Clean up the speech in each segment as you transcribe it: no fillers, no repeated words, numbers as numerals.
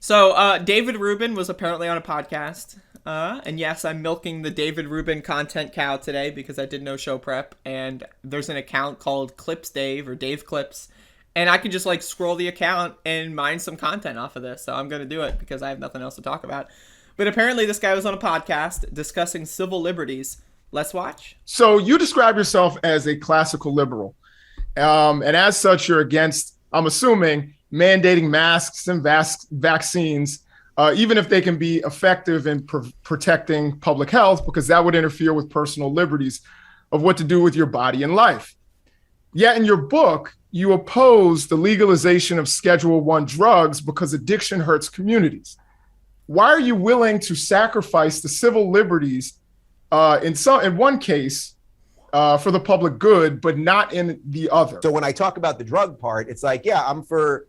So David Rubin was apparently on a podcast. And yes, I'm milking the David Rubin content cow today because I did no show prep. And there's an account called Clips Dave or Dave Clips. And I can just like scroll the account and mine some content off of this. So I'm going to do it because I have nothing else to talk about. But apparently this guy was on a podcast discussing civil liberties. Let's watch. So you describe yourself as a classical liberal. And as such, you're against, I'm assuming, mandating masks and vaccines, even if they can be effective in protecting public health, because that would interfere with personal liberties of what to do with your body and life. Yet in your book, you oppose the legalization of Schedule I drugs because addiction hurts communities. Why are you willing to sacrifice the civil liberties in one case for the public good, but not in the other? So when I talk about the drug part, it's like, yeah, I'm for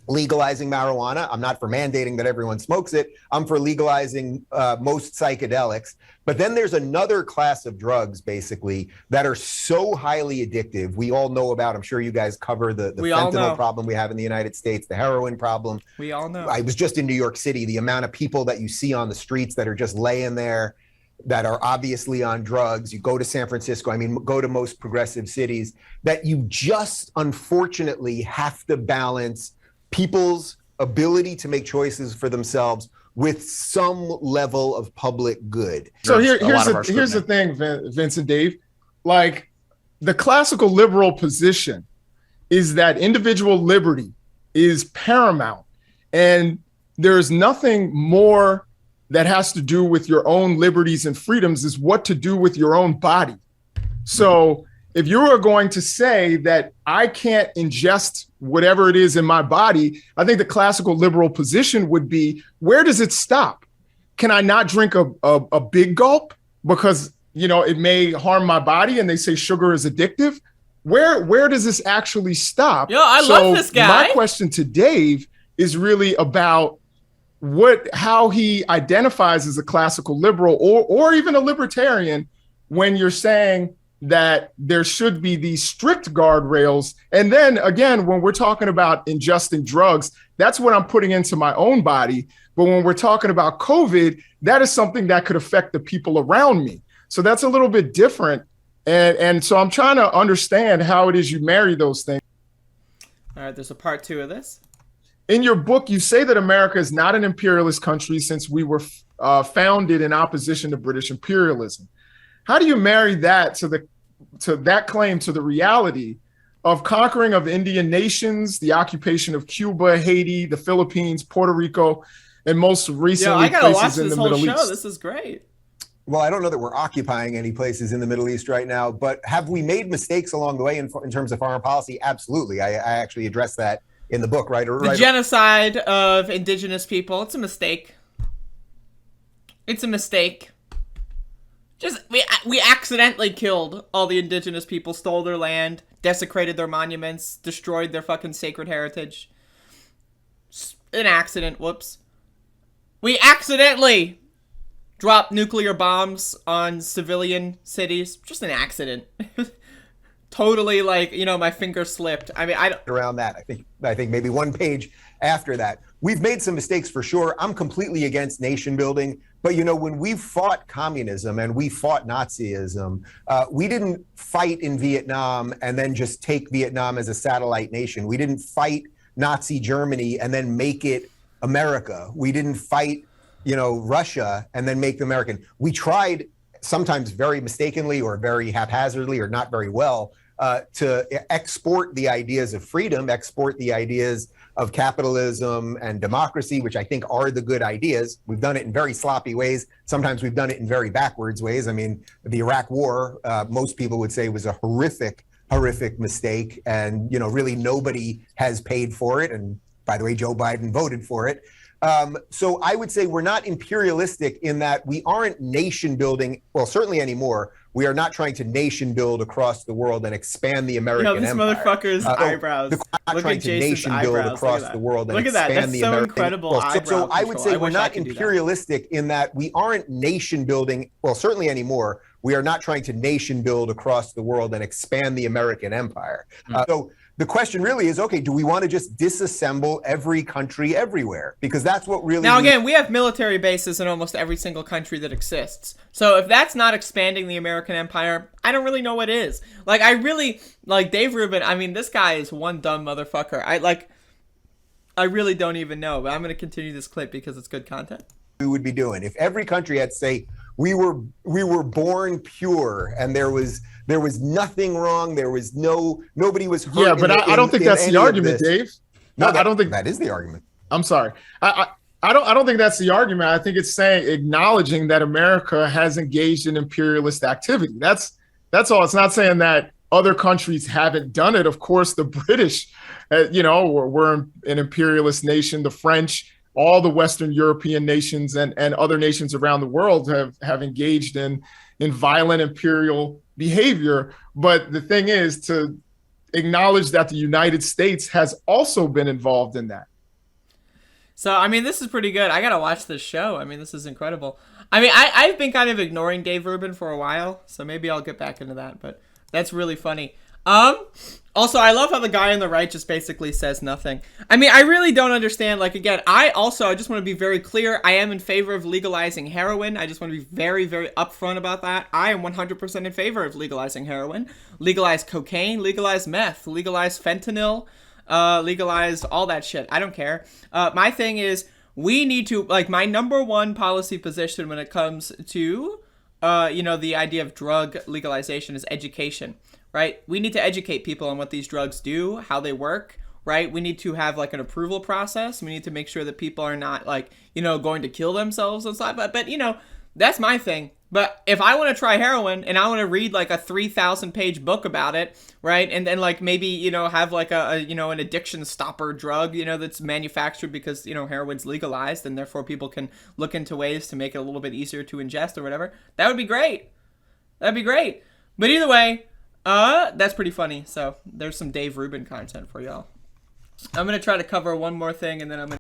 legalizing marijuana. I'm not for mandating that everyone smokes it. I'm for legalizing most psychedelics. But then there's another class of drugs, basically, that are so highly addictive. We all know about, I'm sure you guys cover the fentanyl problem we have in the United States, the heroin problem. We all know. I was just in New York City, the amount of people that you see on the streets that are just laying there, that are obviously on drugs. You go to San Francisco, I mean, go to most progressive cities, that you just unfortunately have to balance people's ability to make choices for themselves with some level of public good. So here's the thing, Vince and Dave. Like, the classical liberal position is that individual liberty is paramount, and there's nothing more that has to do with your own liberties and freedoms is what to do with your own body. So if you are going to say that I can't ingest whatever it is in my body, I think the classical liberal position would be, where does it stop? Can I not drink a big gulp because, you know, it may harm my body and they say sugar is addictive? Where does this actually stop? Yo, I love this guy. My question to Dave is really about how he identifies as a classical liberal or even a libertarian when you're saying that there should be these strict guardrails. And then again, when we're talking about ingesting drugs, that's what I'm putting into my own body. But when we're talking about COVID, that is something that could affect the people around me. So that's a little bit different. And so I'm trying to understand how it is you marry those things. All right, there's a part 2 of this. In your book, you say that America is not an imperialist country since we were founded in opposition to British imperialism. How do you marry that to that claim to the reality of conquering of Indian nations, the occupation of Cuba, Haiti, the Philippines, Puerto Rico, and most recently places in the Middle East? This is great. Well, I don't know that we're occupying any places in the Middle East right now, but have we made mistakes along the way in terms of foreign policy? Absolutely. I actually addressed that in the book, right? The genocide of indigenous people, it's a mistake. It's a mistake. Just, we accidentally killed all the indigenous people, stole their land, desecrated their monuments, destroyed their fucking sacred heritage. An accident, whoops. We accidentally dropped nuclear bombs on civilian cities. Just an accident. Totally, like, you know, my finger slipped. I mean, I don't... Around that, I think maybe one page after that. We've made some mistakes for sure. I'm completely against nation building. But, you know, when we fought communism and we fought Nazism, we didn't fight in Vietnam and then just take Vietnam as a satellite nation. We didn't fight Nazi Germany and then make it America. We didn't fight, you know, Russia and then make them American. We tried, sometimes very mistakenly or very haphazardly or not very well, to export the ideas of freedom, export the ideas of capitalism and democracy, which I think are the good ideas. We've done it in very sloppy ways. Sometimes we've done it in very backwards ways. I mean, the Iraq War, most people would say was a horrific mistake. And, you know, really nobody has paid for it. And by the way, Joe Biden voted for it. So I would say we're not imperialistic in that we aren't nation building, well, certainly anymore. We are not trying to nation build across the world and expand the American empire. This motherfucker's eyebrows. We're not trying to nation build across the world and expand the American. That's so incredible. So I would say we're not imperialistic in that we aren't nation building, well, certainly anymore. We are not trying to nation build across the world and expand the American empire. So The question really is, okay, do we want to just disassemble every country everywhere? Because that's what really... Now, again, we have military bases in almost every single country that exists. So if that's not expanding the American empire, I don't really know what is. Like, I really... Like, Dave Rubin, I mean, this guy is one dumb motherfucker. I really don't even know, but I'm going to continue this clip because it's good content. We would be doing if every country had to say, we were born pure and there was nothing wrong, there was nobody was hurt. Yeah, but I don't think that's the argument, Dave. No, I don't think that is the argument. I'm sorry. I don't think that's the argument. I think it's saying, acknowledging that America has engaged in imperialist activity. That's all. It's not saying that other countries haven't done it. Of course, the British, were an imperialist nation. The French, all the Western European nations and other nations around the world have engaged in violent imperial behavior. But the thing is to acknowledge that the United States has also been involved in that. So, I mean, this is pretty good. I got to watch this show. I mean, this is incredible. I mean, I've been kind of ignoring Dave Rubin for a while, so maybe I'll get back into that, but that's really funny. Also, I love how the guy on the right just basically says nothing. I mean, I really don't understand. Like, again, I just want to be very clear. I am in favor of legalizing heroin. I just want to be very, very upfront about that. I am 100% in favor of legalizing heroin. Legalize cocaine, legalize meth, legalize fentanyl, legalize all that shit. I don't care. My thing is, we need to, like, my number one policy position when it comes to, the idea of drug legalization is education. Right? We need to educate people on what these drugs do, how they work, right? We need to have like an approval process. We need to make sure that people are not like, going to kill themselves and stuff. But that's my thing. But if I want to try heroin and I want to read like a 3,000 page book about it, right? And then like maybe, have like an addiction stopper drug, that's manufactured because, heroin's legalized and therefore people can look into ways to make it a little bit easier to ingest or whatever. That would be great. That'd be great. But either way, that's pretty funny. So there's some Dave Rubin content for y'all. I'm going to try to cover one more thing and then I'm going to